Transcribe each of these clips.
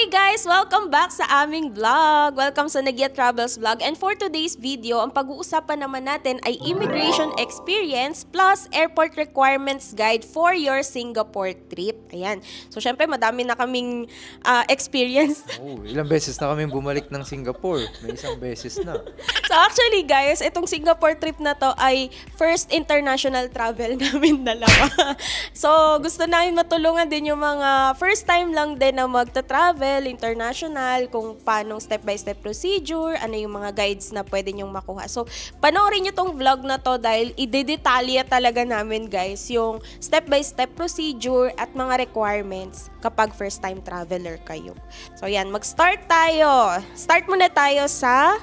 Hi guys! Welcome back sa aming vlog! Welcome sa Nagya Travels Vlog. And for today's video, ang pag-uusapan naman natin ay immigration experience plus airport requirements guide for your Singapore trip. Ayan. So syempre, madami na kaming experience. Ilang beses na kami bumalik ng Singapore. May isang beses na. So actually guys, itong Singapore trip na to ay first international travel namin dalawa. So gusto namin matulungan din yung mga first time lang din na magta-travel, international, kung paano step-by-step procedure, ano yung mga guides na pwede nyong makuha. So panoorin nyo tong vlog na to dahil idedetalya talaga namin guys yung step-by-step procedure at mga requirements kapag first time traveler kayo. So yan, mag-start tayo. Start muna tayo sa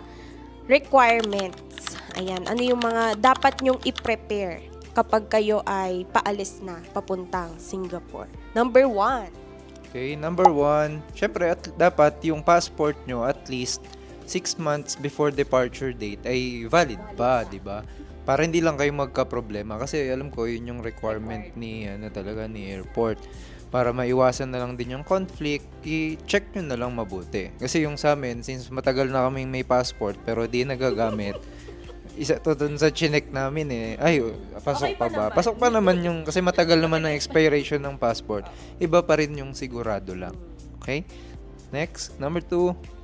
requirements. Ayan, ano yung mga dapat nyong i-prepare kapag kayo ay paalis na papuntang Singapore. Number 1. Okay, number 1, syempre dapat yung passport nyo at least 6 months before departure date ay valid pa, di ba? Para hindi lang kayo magka-problema kasi alam ko yun yung requirement ni airport. Para maiwasan na lang din yung conflict, i-check nyo na lang mabuti. Kasi yung sa amin, since matagal na kaming may passport pero di nagagamit, isa to dun sa chinek namin ay, pasok pa ba? Pasok pa naman yung, kasi matagal naman ang expiration ng passport. Iba pa rin yung sigurado lang. Okay? Next, number 2.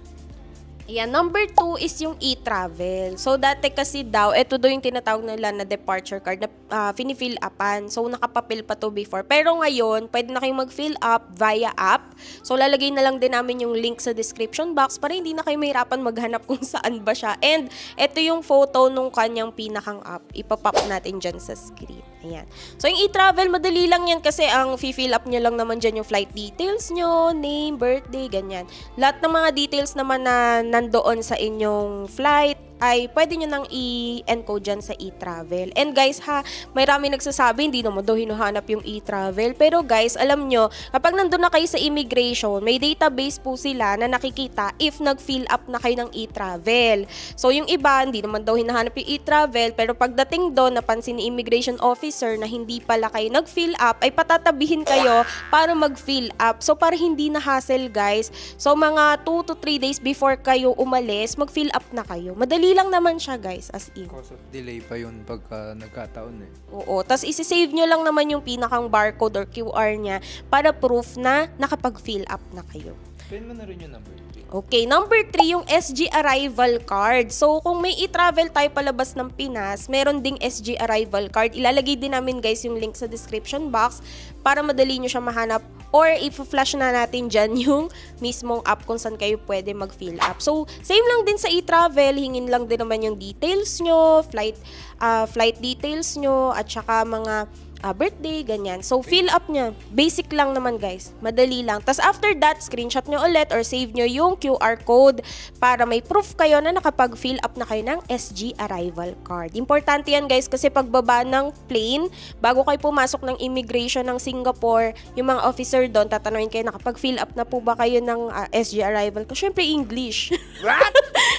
Ayan, number 2 is yung e-travel. So, dati kasi daw, ito daw yung tinatawag nila na departure card na fini-fill upan. So, nakapapil pa to before. Pero ngayon, pwede na kayong mag-fill up via app. So, lalagay na lang din namin yung link sa description box para hindi na kayo mahirapan maghanap kung saan ba siya. And, ito yung photo nung kanyang pinakang app. Ipapop natin dyan sa screen. Ayan. So, yung e-travel, madali lang yan kasi ang fill up nyo lang naman dyan yung flight details nyo, name, birthday, ganyan. Lahat ng mga details naman na nandoon sa inyong flight ay pwede nyo nang i-encode dyan sa e-travel. And guys ha, may rami nagsasabi, hindi naman daw hinuhanap yung e-travel. Pero guys, alam nyo, kapag nandun na kayo sa immigration, may database po sila na nakikita if nag-fill up na kayo ng e-travel. So yung iba, hindi naman daw hinahanap yung e-travel, pero pagdating doon, napansin ni immigration officer na hindi pala kayo nag-fill up, ay patatabihin kayo para mag-fill up. So para hindi na hassle guys, so mga 2 to 3 days before kayo umalis, mag-fill up na kayo. Madali lang naman siya guys, as in. Cause of delay pa yun pagka nagkataon Oo, tas isi-save nyo lang naman yung pinakang barcode or QR niya para proof na nakapag-fill up na kayo. Pin mo na rin yung number 3. Okay, number 3 yung SG Arrival Card. So, kung may i-travel tayo palabas ng Pinas, meron ding SG Arrival Card. Ilalagay din namin guys yung link sa description box para madali nyo siya mahanap or i-flash na natin dyan yung mismong app kung saan kayo pwede mag-fill up. So, same lang din sa e-travel. Hingin lang din naman yung details nyo, flight details nyo, at saka mga birthday, ganyan. So, fill up nyo. Basic lang naman, guys. Madali lang. Tapos, after that, screenshot nyo ulit or save nyo yung QR code para may proof kayo na nakapag-fill up na kayo ng SG Arrival Card. Importante yan, guys, kasi pagbaba ng plane, bago kayo pumasok ng immigration ng Singapore, yung mga officer doon, tatanungin kayo, nakapag-fill up na po ba kayo ng SG Arrival Card? Siyempre, English. What?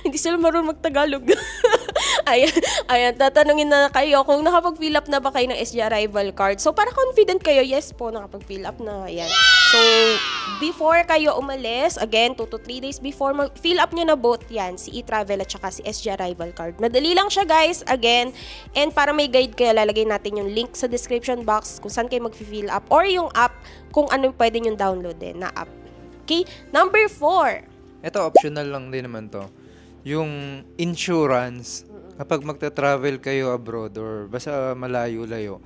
Hindi sila marunong mag-Tagalog. Ayan, tatanungin na kayo kung nakapag-fill up na ba kayo ng SG Arrival Card. So, para confident kayo, yes po, nakapag-fill up na. Ayan. So, before kayo umalis, again, 2 to 3 days before, fill up nyo na both yan, si e-travel at saka si SG Arrival Card. Madali lang siya, guys, again. And para may guide kayo, lalagay natin yung link sa description box kung saan kayo mag-fill up or yung app kung anong pwede nyo downloadin na app. Okay? Number 4. Ito, optional lang din naman to. Yung insurance, kapag magta-travel kayo abroad or basta malayo-layo,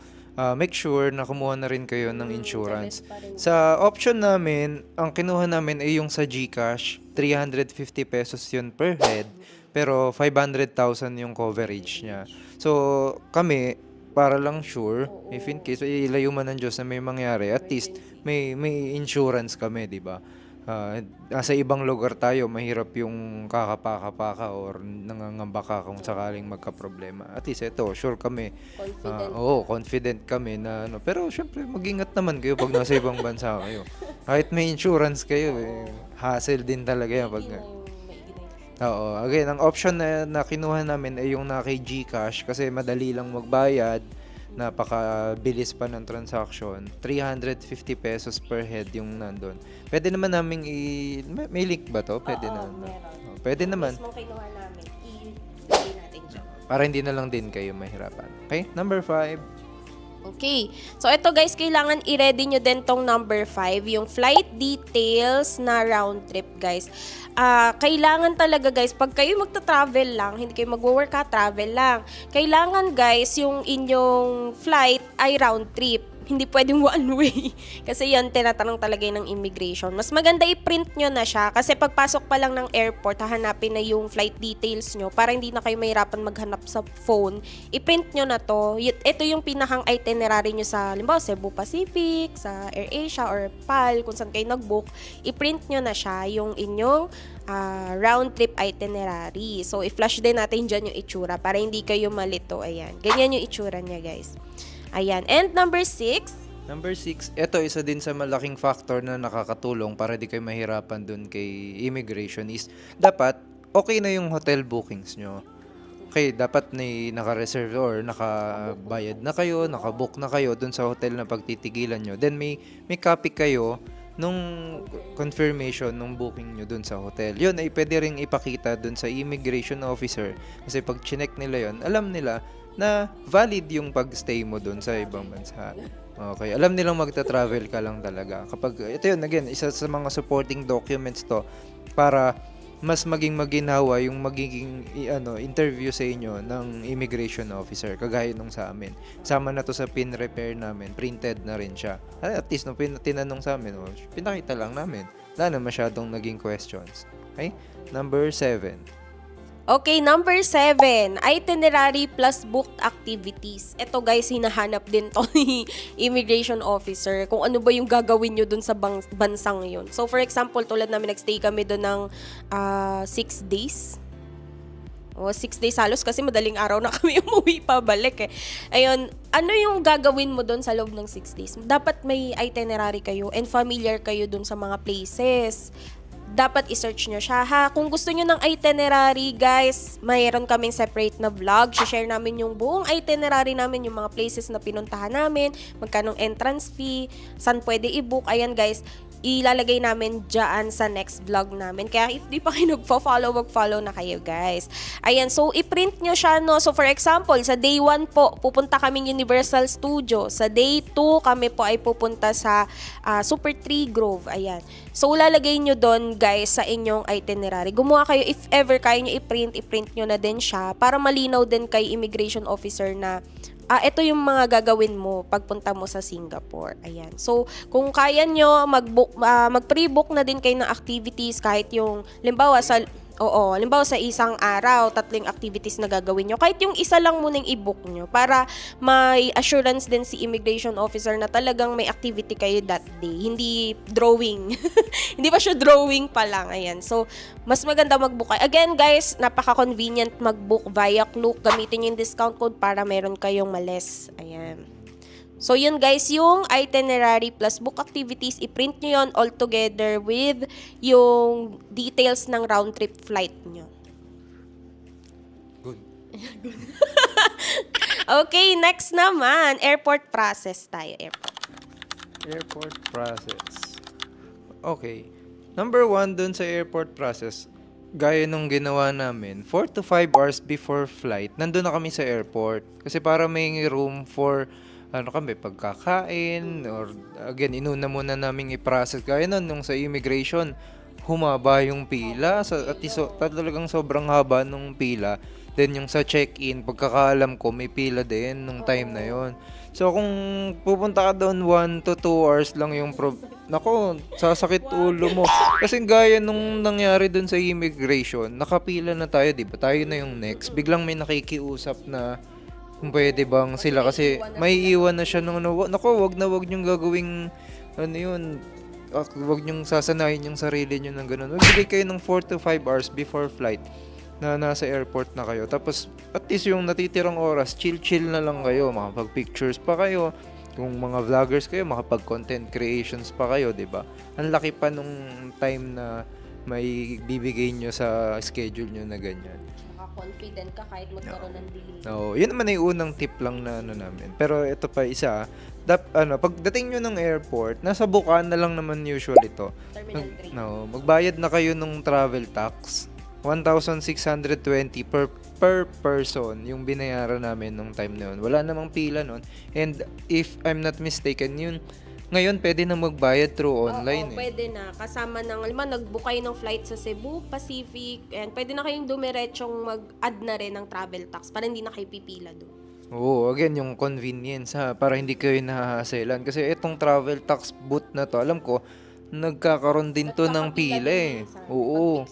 make sure na kumuha na rin kayo ng insurance. Sa option namin, ang kinuha namin ay yung sa GCash, 350 pesos yun per head, pero 500,000 yung coverage niya. So, kami, para lang sure, if in case, ilayo man ng Diyos na may mangyari, at least may insurance kami, di ba? Nasa ibang lugar tayo, mahirap yung kakapaka-paka or nangangamba ka kung sakaling magka-problema. At least ito, sure kami. Confident kami na ano. Pero syempre, mag-ingat naman kayo pag nasa ibang bansa kayo. Kahit may insurance kayo, hassle din talaga yan. Again, ang option na kinuha namin ay yung na kay GCash kasi madali lang magbayad. napakabilis pa ng transaction. 350 pesos per head yung nandun. Pwede naman namin may link ba to? Pwede naman. Meron. Pwede naman. Mismo kinuha namin, i-play natin dyan. Para hindi na lang din kayo mahirapan. Okay? Number 5. Okay. So, ito guys, kailangan i-ready nyo din tong number 5, yung flight details na round trip, guys. Kailangan talaga, guys, pag kayo magta-travel lang, hindi kayo magwo-work travel lang. Kailangan, guys, yung inyong flight ay round trip. Hindi pwedeng one way. Kasi yan, tinatanong talaga ng immigration. Mas maganda i-print nyo na siya. Kasi pagpasok pa lang ng airport, hahanapin na yung flight details nyo para hindi na kayo mahirapan maghanap sa phone. I-print nyo na to. Ito yung pinakang itinerary nyo sa, limbawa, Cebu Pacific, sa AirAsia or PAL, kung saan kayo nag-book. I-print nyo na siya, yung inyong round trip itinerary. So, i-flash din natin dyan yung itsura para hindi kayo malito. Ayan. Ganyan yung itsura niya, guys. Ayan. And number 6. Number 6, ito isa din sa malaking factor na nakakatulong para di kayo mahirapan dun kay immigration is dapat okay na yung hotel bookings nyo. Okay, dapat naka-reserve or nakabayad na kayo, nakabook na kayo dun sa hotel na pagtitigilan nyo. Then may copy kayo nung confirmation nung booking nyo dun sa hotel. Yun ay pwede ring ipakita dun sa immigration officer kasi pag chinek nila yun, alam nila na valid yung pag-stay mo dun sa ibang bansa. Okay, alam nilang magta-travel ka lang talaga. Kapag, ito yun, again, isa sa mga supporting documents to para mas maging maginhawa yung magiging interview sa inyo ng immigration officer, kagaya nung sa amin. Sama na to sa pin repair namin, printed na rin siya. At least, nung tinanong sa amin, pinakita lang namin. Wala na masyadong naging questions. Okay? Number 7. Okay, number 7, itinerary plus booked activities. Ito guys, hinahanap din to ni immigration officer kung ano ba yung gagawin nyo dun sa bansang yun. So for example, tulad namin nagstay kami dun ng 6 days. 6 days halos kasi madaling araw na kami umuwi pabalik eh. Ayun, ano yung gagawin mo doon sa loob ng 6 days? Dapat may itinerary kayo and familiar kayo doon sa mga places. Dapat i-search nyo siya, ha? Kung gusto nyo ng itinerary, guys, mayroon kaming separate na vlog. Share namin yung buong itinerary namin, yung mga places na pinuntahan namin, magkanong entrance fee, saan pwede i-book. Ayan, guys, ilalagay namin dyan sa next vlog namin. Kaya if di pa kayo nagpo-follow, mag-follow na kayo, guys. Ayan, so i-print nyo siya, no? So for example, sa day 1 po, pupunta kaming Universal Studio. Sa day 2, kami po ay pupunta sa Super Tree Grove. Ayan. So lalagay nyo doon, guys, sa inyong itinerary. Gumawa kayo, if ever kaya nyo i-print nyo na din siya para malinaw din kay immigration officer na ito yung mga gagawin mo pagpunta mo sa Singapore. Ayan. So, kung kaya nyo, mag-pre-book na din kayo ng activities kahit yung, limbawa sa isang araw, 3 activities na gagawin nyo. Kahit yung isa lang munang i-book nyo para may assurance din si immigration officer na talagang may activity kayo that day. Hindi drawing. Hindi pa siya drawing pa lang. Ayan. So, mas maganda mag-book kayo. Again, guys, napaka-convenient mag-book via Klook. Gamitin yung discount code para meron kayong males. Ayan. So, yun guys, yung itinerary plus book activities, i-print nyo yun all together with yung details ng round trip flight nyo. Good. Okay, next naman, airport process tayo. Airport process. Okay. Number 1 dun sa airport process, gaya nung ginawa namin, 4 to 5 hours before flight, nandun na kami sa airport. Kasi para may room for pagkakain, or again, inuna muna namin i-process. Gaya nun, nung sa immigration, humaba yung pila. Talagang sobrang haba nung pila. Then yung sa check-in, pagkakaalam ko, may pila din nung time na yon. So kung pupunta ka doon 1 to 2 hours lang yung nako, sasakit ulo mo. Kasi gaya nung nangyari doon sa immigration, nakapila na tayo, di ba? Tayo na yung next. Biglang may nakikiusap na kung pwede bang sila kasi may iwan na siya nung nako, wag niyong gagawing wag niyong sasanayin yung sarili niyo ng ganun. Magbigay kayo ng 4 to 5 hours before flight na nasa airport na kayo. Tapos at least yung natitirang oras, chill na lang kayo, makapag-pictures pa kayo. Kung mga vloggers kayo, makapag-content creations pa kayo, 'di ba? Ang laki pa nung time na may bibigay nyo sa schedule nyo na ganyan. confident ka kahit magkaroon ng delay. No, yun naman yung unang tip lang na ano namin. Pero ito pa isa, pagdating nyo ng airport, nasa Bukana na lang naman usually ito. Terminal 3. Magbayad na kayo ng travel tax. 1,620 per person yung binayaran namin nung time na yun. Wala namang pila nun. And if I'm not mistaken, yun, ngayon pwede na magbayad through online. Oo, pwede na. Kasama ng, alam mo, nag-book kayo ng flight sa Cebu, Pacific, and pwede na kayong dumiretsyong mag-add na rin ng travel tax para hindi na kayo pipila doon. Oo, again, yung convenience para hindi kayo nahahaselan. Kasi itong travel tax booth na to, alam ko, nagkakaroon din to ng pila eh. Oo.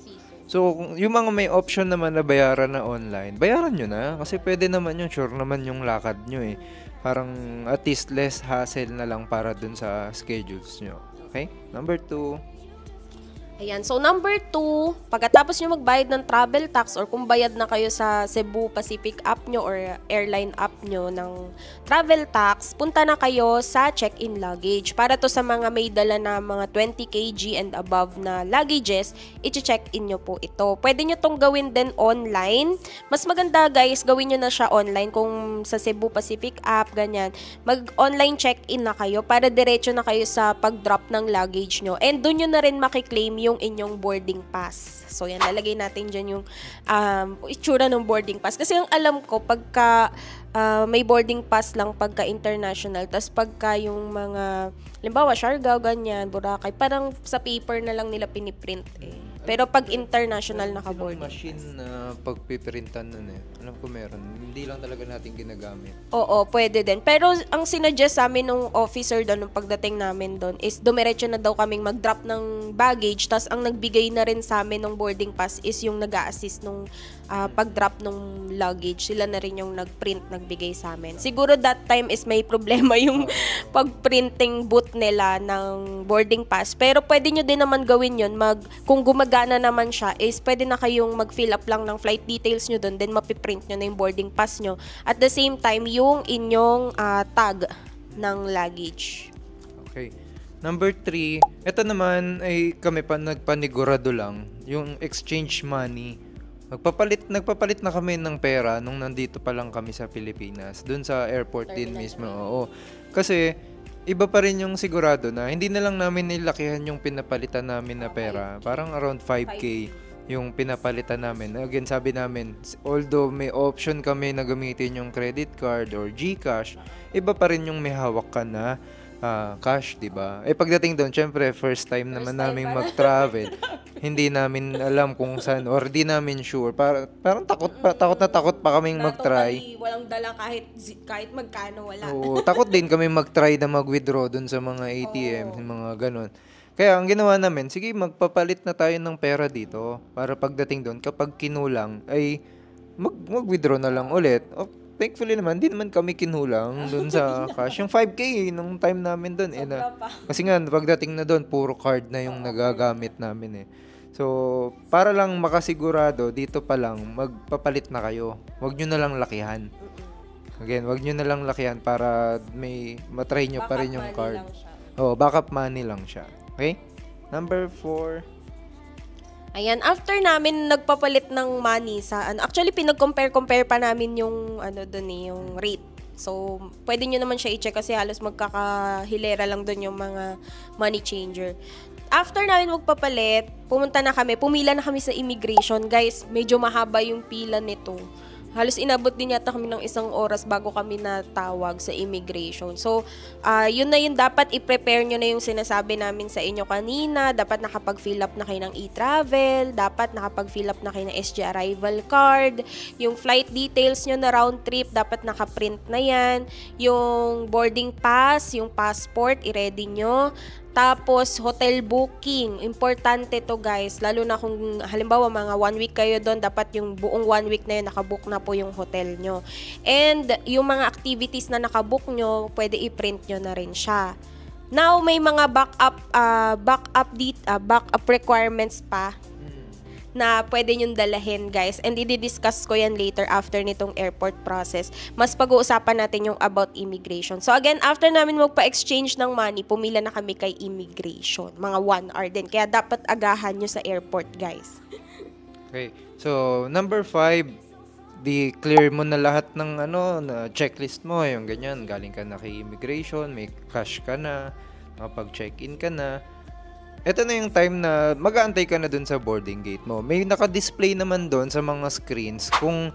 So, yung mga may option naman na bayaran na online, bayaran nyo na. Kasi pwede naman yun, sure naman yung lakad nyo eh. Parang at least less hassle na lang para dun sa schedules nyo. Okay? Number 2. Ayan. So, number 2, pagkatapos nyo magbayad ng travel tax or kung bayad na kayo sa Cebu Pacific app nyo or airline app nyo ng travel tax, punta na kayo sa check-in luggage. Para to sa mga may dala na mga 20 kg and above na luggages, i-check-in nyo po ito. Pwede nyo tong gawin din online. Mas maganda guys, gawin nyo na siya online kung sa Cebu Pacific app, ganyan. Mag-online check-in na kayo para diretso na kayo sa pag-drop ng luggage nyo. And doon nyo na rin makiklaim yung inyong boarding pass. So, yan, lalagay natin dyan yung itsura ng boarding pass. Kasi yung alam ko, pagka may boarding pass lang pagka international, tas pagka yung mga, halimbawa, Siargao, ganyan, Boracay, parang sa paper na lang nila piniprint eh. Pero pag international naka-boarding machine na pagpiprintan nun eh. Alam ko meron. Hindi lang talaga natin ginagamit. Oo, pwede din. Pero ang sinuggest sa amin nung officer doon, nung pagdating namin doon, is dumiretso na daw kaming mag-drop ng baggage. Tas ang nagbigay na rin sa amin ng boarding pass is yung nag-a-assist nung pag-drop ng luggage. Sila na rin yung nag-print, nagbigay sa amin. Siguro that time is may problema yung pag-printing booth nila ng boarding pass. Pero pwede nyo din naman gawin yun. Kung gumagana naman siya, is pwede na kayong mag-fill up lang ng flight details nyo doon, then mapiprint nyo na yung boarding pass nyo. At the same time, yung inyong tag ng luggage. Okay. Number 3, ito naman ay kami pa nagpanigurado lang, yung exchange money. Nagpapalit na kami ng pera nung nandito pa lang kami sa Pilipinas, dun sa airport din mismo. Oo. Kasi iba pa rin yung sigurado na hindi na lang namin nilakihan yung pinapalitan namin na pera. Parang around 5K yung pinapalitan namin. Again, sabi namin, although may option kami na gamitin yung credit card or GCash, iba pa rin yung may hawak ka na cash, diba? Pagdating doon, syempre, first time naman namin mag-travel. Hindi namin alam kung saan or di namin sure. Parang takot pa kaming mag-try. Walang dala kahit magkano, wala. Oo, takot din kami mag-try na mag-withdraw doon sa mga ATM, mga ganun. Kaya ang ginawa namin, sige, magpapalit na tayo ng pera dito para pagdating doon, kapag kinulang, ay mag-withdraw na lang ulit. Thankfully naman, di naman kami kinulang doon sa cash. Yung 5K nung time namin doon. Kasi nga, pagdating na doon, puro card na yung nagagamit namin eh. So, para lang makasigurado, dito pa lang, magpapalit na kayo. Huwag nyo na lang lakihan. Again, huwag nyo na lang lakihan para matry nyo pa rin yung card. Backup money lang siya. Okay? Number 4. Ayan, after namin nagpapalit ng money sa actually pinag-compare pa namin yung yung rate. So, pwede nyo naman siya i-check kasi halos magkakahilera lang doon yung mga money changer. After namin magpapalit, pumila na kami sa immigration. Guys, medyo mahaba yung pila nito. Halos inabot din yata kami ng 1 oras bago kami natawag sa immigration. So, yun na yun. Dapat i-prepare nyo na yung sinasabi namin sa inyo kanina. Dapat nakapag-fill up na kayo ng e-travel. Dapat nakapag-fill up na kayo ng SG arrival card. Yung flight details nyo na round trip, dapat nakaprint na yan. Yung boarding pass, yung passport, i-ready nyo. Tapos, hotel booking. Importante to guys. Lalo na kung halimbawa mga 1 week kayo doon, dapat yung buong 1 week na yun, nakabook na po yung hotel nyo. And yung mga activities na nakabook nyo, pwede i-print nyo na rin siya. Now, may mga backup requirements pa na pwede nyong dalahin, guys. And i-discuss ko yan later after nitong airport process. Mas pag-uusapan natin yung about immigration. So again, after namin magpa-exchange ng money, pumila na kami kay immigration. Mga 1 hour din. Kaya dapat agahan nyo sa airport, guys. Okay. So, number 5, di clear mo na lahat ng na checklist mo, yung ganyan, galing ka na kay immigration, may cash ka na, makapag-check-in ka na. Ito na yung time na mag-aantay ka na dun sa boarding gate mo. May naka-display naman dun sa mga screens kung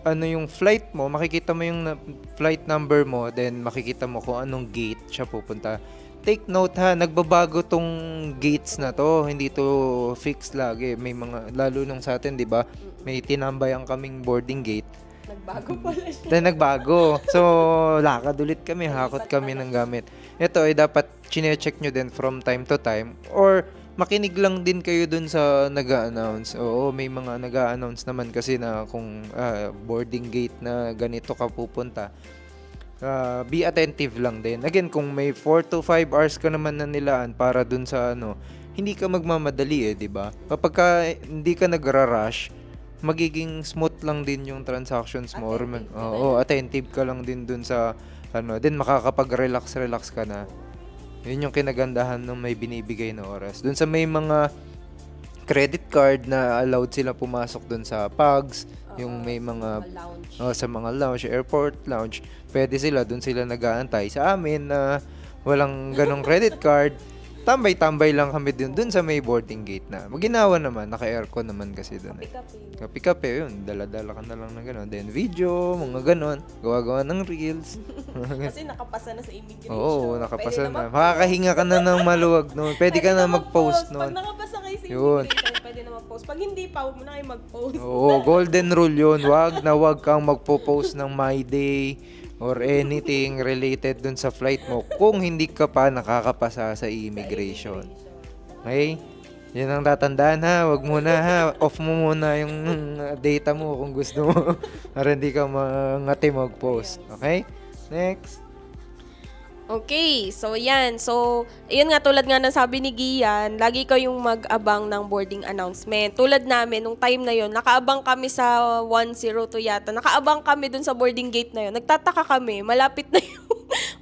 yung flight mo, makikita mo yung flight number mo, then makikita mo kung anong gate siya pupunta. Take note ha, nagbabago tong gates na to, hindi to fixed lagi. May mga, lalo nung sa atin, di ba, may tinambayan kaming boarding gate. Nagbago pala siya. Then nagbago. So, lakad ulit kami, hakot kami ng gamit. Ito ay dapat chine-check nyo din from time to time, or makinig lang din kayo dun sa nag-a-announce. Oo, may mga nag-a-announce naman kasi na kung boarding gate na ganito ka pupunta. Be attentive lang din. Again, kung may 4 to 5 hours ka naman na nilaan para dun sa hindi ka magmamadali di ba? Kapag hindi ka nagra-rush, magiging smooth lang din yung transactions mo. Attentive ka lang din dun sa din makakapag-relax ka na. Yun yung kinagandahan ng may binibigay na oras. Dun sa may mga credit card na allowed sila pumasok dun sa PAGS, yung may mga sa mga lounge, airport lounge, pwede sila dun sila nag-aantay. Sa amin na walang ganong credit card, tambay-tambay lang kami dun sa may boarding gate na. Maginawa naman, naka-aircon naman kasi dun. Kape-kape, yun. Dala-dala ka na lang ng gano'n. Then video, mga gano'n. Gawa-gawa ng reels. Kasi nakapasa na sa immigration. Oo, nakapasa na. Makakahinga ka na ng maluwag noon. Pwede ka na mag-post noon. Pag nakapasa kayo sa immigration, pwede na mag-post. Pag hindi pa, huwag mo na kayo mag-post. Oo, golden rule yun. Wag kang magpo-post ng My Day or anything related dun sa flight mo kung hindi ka pa nakakapasa sa immigration. Okay? Yan ang tatandaan ha. Wag muna ha. Off mo muna yung data mo kung gusto mo. Para hindi ka mangati mag-post. Okay? Next. Okay, so yan. So, yun nga, tulad nga ng sabi ni Gian, lagi kayong mag-abang ng boarding announcement. Tulad namin, nung time na yun, nakaabang kami sa 102 yata. Nakaabang kami dun sa boarding gate na yun. Nagtataka kami, malapit na yun.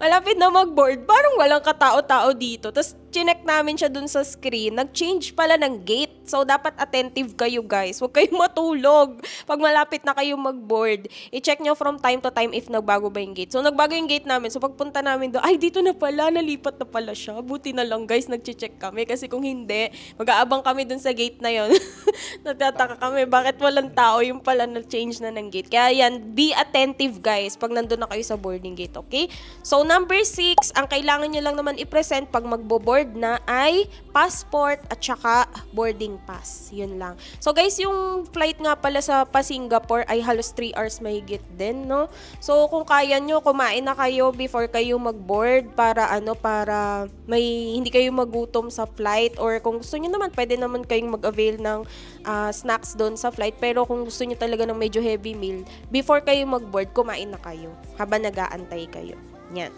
Malapit na mag-board. Parang walang katao-tao dito. Tapos, chinek namin siya dun sa screen. Nag-change pala ng gate. So, dapat attentive kayo, guys. Huwag kayong matulog. Pag malapit na kayo mag-board, i-check nyo from time to time if nagbago ba yung gate. So, nagbago yung gate namin. So, pagpunta namin doon, ay, dito na pala. Nalipat na pala siya. Buti na lang, guys. Nag-check kami. Kasi kung hindi, mag-aabang kami dun sa gate na yon. Nagtataka kami. Bakit walang tao? Yung pala na-change na ng gate. Kaya yan, be attentive, guys, pag nandun na kayo sa boarding gate. Okay? So, number 6, ang kailangan nyo lang naman i-present pag magbo-board na ay passport at saka boarding pass. Yun lang. So, guys, yung flight nga pala sa Singapore ay halos 3 hours mahigit din, no? So, kung kaya nyo, kumain na kayo before kayo mag-board para may hindi kayo magutom sa flight, or kung gusto nyo naman, pwede naman kayong mag-avail ng snacks doon sa flight. Pero kung gusto nyo talaga ng medyo heavy meal, before kayo mag-board, kumain na kayo habang nag-aantay kayo. Yan.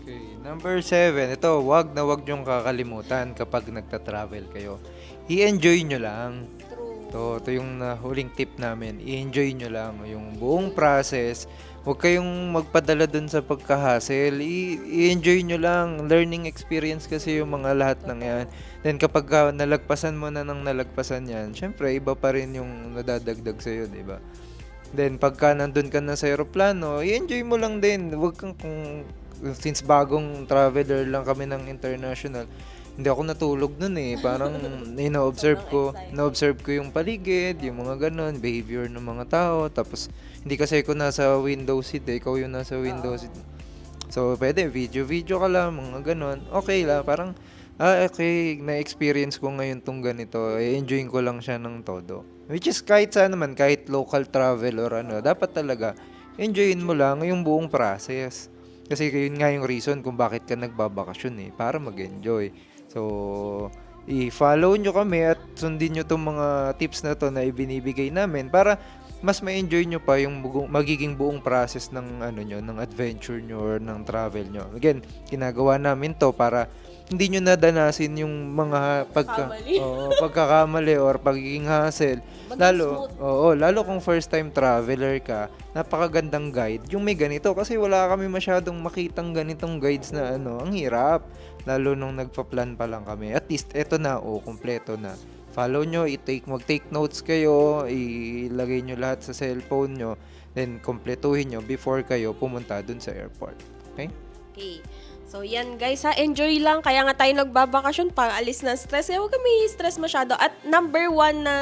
Okay, number 7. Ito, wag nyong kakalimutan kapag nagta-travel kayo. I-enjoy nyo lang. Ito yung huling tip namin. I-enjoy nyo lang yung buong process. Huwag kayong magpadala dun sa pagka-hassle. I-enjoy nyo lang. Learning experience kasi yung mga lahat ng yan. Then kapag nalagpasan mo na ng nalagpasan yan, syempre iba pa rin yung nadadagdag sa'yo, di ba? Then pagka nandun ka na sa aeroplano, i-enjoy mo lang din. Huwag kang since bagong traveler lang kami ng international, hindi ako natulog nun Parang na-observe ko yung paligid, yung mga ganon, behavior ng mga tao. Tapos, hindi kasi ako nasa window seat ikaw yung nasa window seat. So, pwede, video ka lang, mga ganon. Okay lang, parang, okay, na-experience ko ngayon tong ganito. I-enjoy ko lang siya ng todo. Which is, kahit saan naman, kahit local travel or dapat talaga, enjoyin mo lang yung buong process. Kasi yun nga yung reason kung bakit ka nagbabakasyon para mag-enjoy. So, i-follow nyo kami at sundin nyo itong mga tips na to na ibinibigay namin para mas ma-enjoy nyo pa yung magiging buong process ng ng adventure nyo or ng travel nyo. Again, ginagawa namin to para hindi nyo nadanasin yung mga pagkakamali or pagiging hassle. Lalo kung first time traveler ka, napakagandang guide yung may ganito kasi wala kami masyadong makitang ganitong guides na ang hirap. Lalo nung nagpa-plan pa lang kami. At least eto na, kompleto na. follow nyo, mag-take notes kayo, ilagay nyo lahat sa cellphone nyo, then kompletuhin nyo before kayo pumunta dun sa airport. Okay? Okay. So, yan guys ha, enjoy lang. Kaya nga tayo nagbabakasyon, pang-alis ng stress. Kaya huwag kami stress masyado. At number one na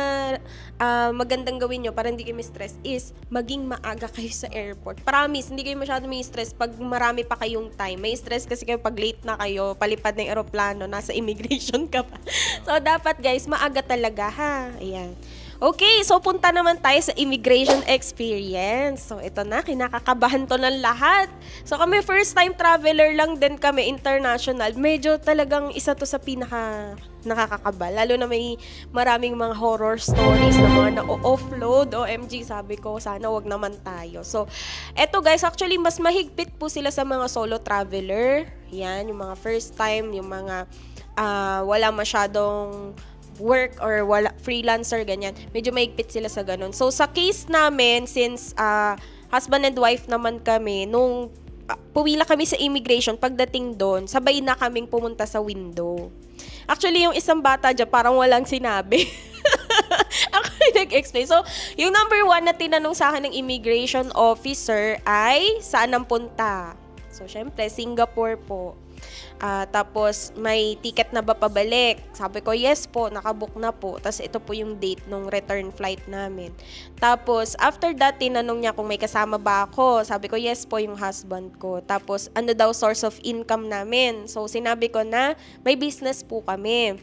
magandang gawin nyo para hindi kayo stress is maging maaga kayo sa airport. Promise, hindi kayo masyado may stress pag marami pa kayong time. May stress kasi kayo pag late na kayo, palipad ng aeroplano, nasa immigration ka pa. So, dapat guys, maaga talaga ha. Ayan. Okay, so punta naman tayo sa immigration experience. So, ito na, kinakakabahan to ng lahat. So, kami first time traveler lang din kami, international. Medyo talagang isa to sa pinaka nakakakaba. Lalo na may maraming mga horror stories na mga na-offload. OMG, sabi ko, sana wag naman tayo. So, eto guys, actually, mas mahigpit po sila sa mga solo traveler. Yan, yung mga first time, yung mga wala masyadong work or wala freelancer, ganyan. Medyo mahigpit sila sa ganun. So, sa case namin, since husband and wife naman kami, nung puwila kami sa immigration, pagdating doon, sabay na kaming pumunta sa window. Actually, yung isang bata dyan, parang walang sinabi. Ako nag-explain. So, yung number one na tinanong sa akin ng immigration officer ay, saan ang punta? So, syempre, Singapore po. Tapos, may ticket na ba pabalik? Sabi ko, yes po, nakabook na po. Tapos, ito po yung date ng return flight namin. Tapos, after that, tinanong niya kung may kasama ba ako. Sabi ko, yes po, yung husband ko. Tapos, ano daw source of income namin? So, sinabi ko na may business po kami.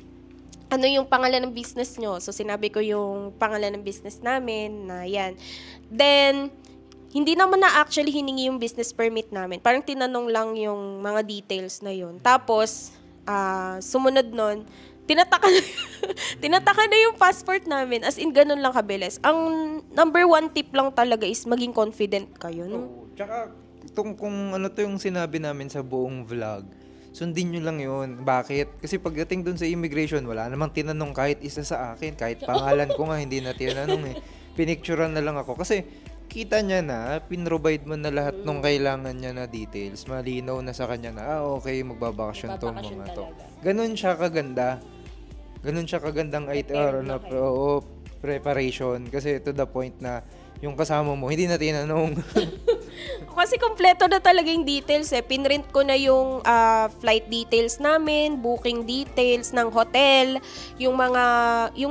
Ano yung pangalan ng business nyo? So, sinabi ko yung pangalan ng business namin na yan. Then, hindi naman na actually hiningi yung business permit namin. Parang tinanong lang yung mga details na yun. Tapos, sumunod nun, tinataka na yung passport namin. As in, ganun lang kabilis. Ang number one tip lang talaga is maging confident kayo. No? Tsaka, kung ano to yung sinabi namin sa buong vlog, sundin nyo lang yun. Bakit? Kasi pagdating dun sa immigration, wala namang tinanong kahit isa sa akin. Kahit pangalan ko nga, hindi na tinanong eh. Pinicturean na lang ako. Kasi, kita niya na, pinrovide mo na lahat ng kailangan niya na details. Malinaw na sa kanya na, okay, magbabakasyon tong mga to. Ganun siya kaganda. Ganun siya kagandang ITR na preparation. Kasi to the point na yung kasama mo, hindi na tinanong. Kasi kompleto na talaga yung details eh. Pinrint ko na yung flight details namin, booking details ng hotel, yung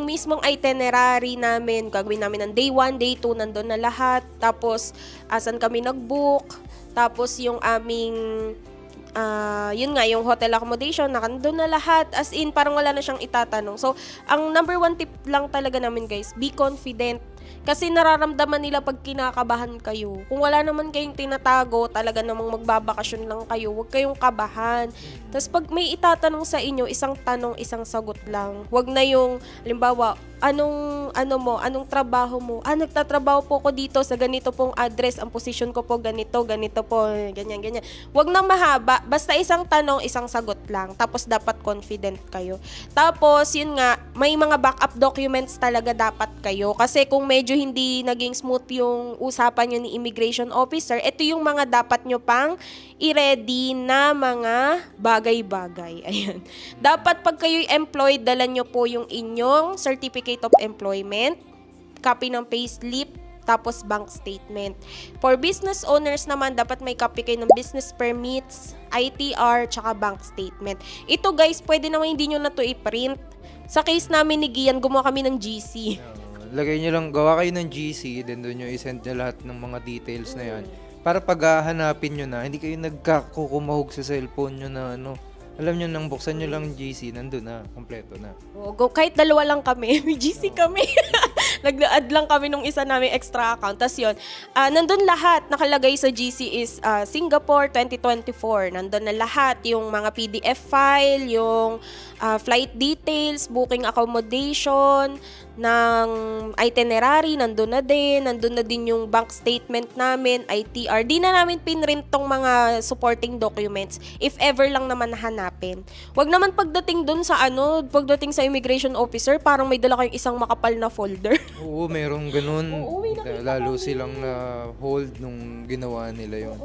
mismong itinerary namin, gagawin namin ng day 1, day 2, nandun na lahat. Tapos, asan kami nag-book. Tapos, yung aming, yun nga, yung hotel accommodation, nakandun na lahat. As in, parang wala na siyang itatanong. So, ang number one tip lang talaga namin guys, be confident. Kasi nararamdaman nila pag kinakabahan kayo. Kung wala naman kayong tinatago, talaga namang magbabakasyon lang kayo, huwag kayong kabahan. Tapos pag may itatanong sa inyo, isang tanong, isang sagot lang. Huwag na yung, halimbawa, anong trabaho mo? Nagtatrabaho po ko dito sa ganito pong address, ang position ko po ganito po, ganyan. Huwag nang mahaba, basta isang tanong, isang sagot lang. Tapos dapat confident kayo. Tapos, yun nga, may mga backup documents talaga dapat kayo. Kasi kung medyo hindi naging smooth yung usapan nyo ni immigration officer, ito yung mga dapat nyo pang i-ready na mga bagay-bagay. Ayan. Dapat pag kayo'y employed, dala nyo po yung inyong certificate of employment, copy ng payslip, tapos bank statement. For business owners naman, dapat may copy kayo ng business permits, ITR, tsaka bank statement. Ito guys, pwede naman hindi nyo na to i-print. Sa case namin ni Gian, gumawa kami ng GC. Lagay nyo lang, gawa kayo ng GC, then doon nyo i-send nyo lahat ng mga details na yan. Para paghahanapin nyo na, hindi kayo nagkakukumahog sa cellphone nyo na alam nyo nang buksan nyo lang GC, nandun na, kompleto na. Kahit dalawa lang kami, may GC kami. Nag-add lang kami nung isa namin extra account. Tapos yun, nandun lahat, nakalagay sa GC is Singapore 2024. Nandun na lahat, yung mga PDF file, yung flight details, booking accommodation, ng itinerary, nandun na din yung bank statement namin, ITR. Di na namin pinrint tong mga supporting documents if ever lang naman nahanapin. Wag naman pagdating dun sa pagdating sa immigration officer, parang may dala kayong isang makapal na folder. Oo, merong ganun. Oo, lalo silang na hold nung ginawa nila yun.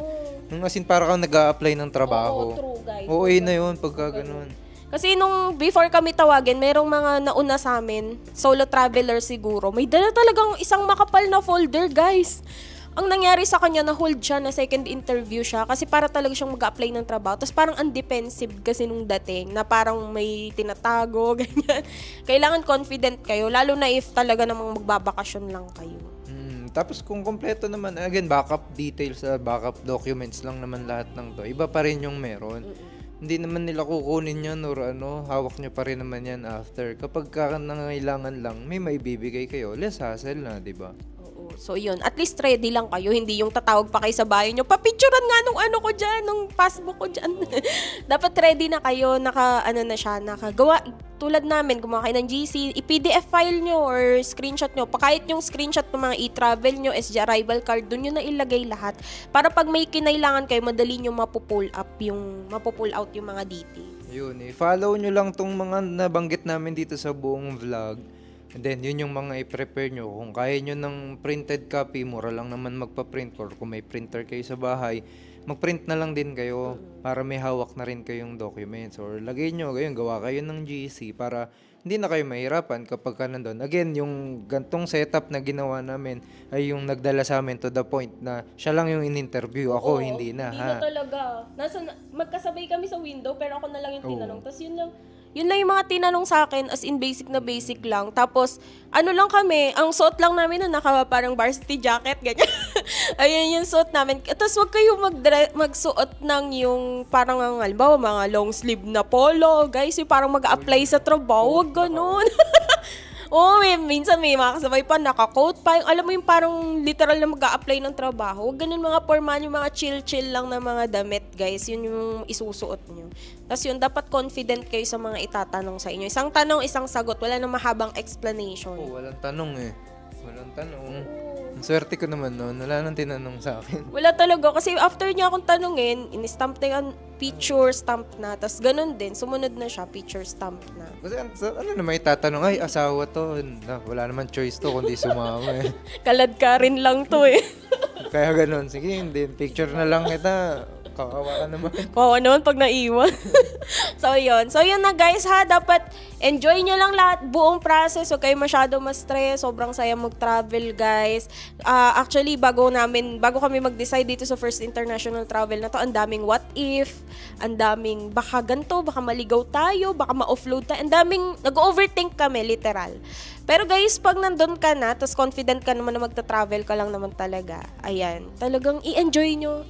Nung as in, parang kang nag-a-apply ng trabaho. Oo, true guys. Oo, na yun, pagka ganun. Kasi nung before kami tawagin, merong mga nauna sa amin, solo traveler siguro. May dala talagang isang makapal na folder, guys. Ang nangyari sa kanya, na-hold siya, na second interview siya kasi para talaga siyang mag-apply ng trabaho. Tapos parang undefensive kasi nung dating na parang may tinatago, ganyan. Kailangan confident kayo, lalo na if talaga namang magbabakasyon lang kayo. Tapos kung kompleto naman, again, backup details, backup documents lang naman lahat ng to. Iba pa rin yung meron. Hindi naman nila kukunin yan or hawak nyo pa rin naman yan after. Kapag nangangailangan lang, may maibibigay kayo, less hassle na, di ba? So, yun. At least ready lang kayo. Hindi yung tatawag pa kayo sa bahay nyo. Papicturean nga nung ano ko dyan, nung passbook ko dyan. Dapat ready na kayo. Nakagawa. Tulad namin, gumawa kayo ng GC. I-PDF file nyo or screenshot nyo. Kahit yung screenshot ng mga e-travel nyo, SG arrival card, dun nyo na ilagay lahat. Para pag may kinailangan kayo, madali nyo mapupull out yung mga details. Yun follow nyo lang tong mga nabanggit namin dito sa buong vlog. And then, yun yung mga i-prepare nyo. Kung kaya nyo ng printed copy, mura lang naman magpa-print. Or kung may printer kayo sa bahay, mag-print na lang din kayo para may hawak na rin kayong documents. Or lagay nyo, gawa kayo ng GC para hindi na kayo mahirapan kapag ka nandun. Again, yung gantong setup na ginawa namin ay yung nagdala sa amin to the point na siya lang yung in-interview. Ako, hindi na. Hindi na talaga. Magkasabay kami sa window, pero ako na lang yung tinanong. Tapos yun lang yung mga tinanong sa akin, as in basic na basic lang. Tapos, lang kami, ang suot lang namin na parang varsity jacket, ganyan. Ayun yung suot namin. Tapos wag kayo magsuot ng yung parang, halimbawa, mga long sleeve na polo. Guys, yung parang mag-apply sa trabaho, wag ganun. Minsan may mga kasabay pa, naka-coat pa. Alam mo yung parang literal na mag-a-apply ng trabaho. Huwag ganun mga formal, yung mga chill-chill lang na mga damit, guys. Yun yung isusuot nyo. Tapos yun, dapat confident kayo sa mga itatanong sa inyo. Isang tanong, isang sagot. Wala nang mahabang explanation. Walang tanong Walang tanong. Ang swerte ko naman noon, wala nang tinanong sa akin. Wala talaga. Kasi after niya akong tanungin, in-stamp na yung picture, stamp na. Tapos ganun din, sumunod na siya, picture, stamp na. Kasi ano na may tatanong, ay asawa to. Wala naman choice to kundi sumama Kalad ka rin lang to Kaya ganun, sige, hindi, picture na lang kita. Kawawa ka naman. Kawawa naman pag naiwan. So, yun na guys ha. Dapat enjoy nyo lang lahat, buong process. Huwag kayo masyado ma-stress. Sobrang saya mag-travel guys. Actually, bago kami mag-decide dito sa first international travel na to, ang daming what if, ang daming baka ganito, baka maligaw tayo, baka ma-offload tayo. Ang daming, nag-overthink kami, literal. Pero guys, pag nandun ka na, tapos confident ka naman na magta-travel ka lang naman talaga, ayan, talagang i-enjoy nyo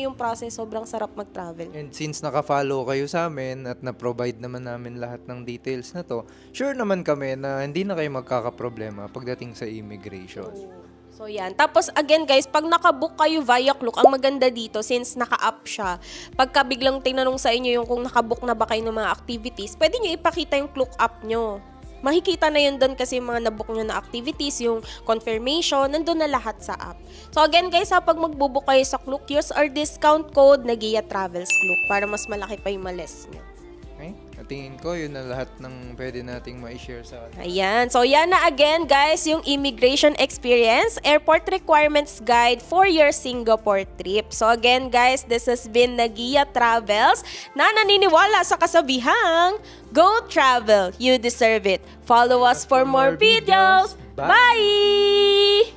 yung process. Sobrang sarap mag-travel. And since naka-follow kayo sa amin at na-provide naman namin lahat ng details na to, sure naman kami na hindi na kayo magkakaproblema pagdating sa immigration. So yan. Tapos again guys, pag nakabook kayo via Klook, ang maganda dito since naka-app siya, pagka biglang tinanong sa inyo yung kung nakabook na ba kayo ng mga activities, pwede nyo ipakita yung Klook app nyo. Makikita na yun doon kasi yung mga nabook nyo na activities, yung confirmation, nandun na lahat sa app. So again guys, pag magbubook kayo sa Klook, use our discount code na Gia Travels Klook para mas malaki pa yung males nyo. Okay? Tingin ko, yun na lahat ng pwede nating ma-share sa atin. Ayan. So, yan na again, guys, yung immigration experience, airport requirements guide for your Singapore trip. So, again, guys, this has been Nagia Travels na naniniwala sa kasabihang, go travel, you deserve it. Follow us for more videos. Bye!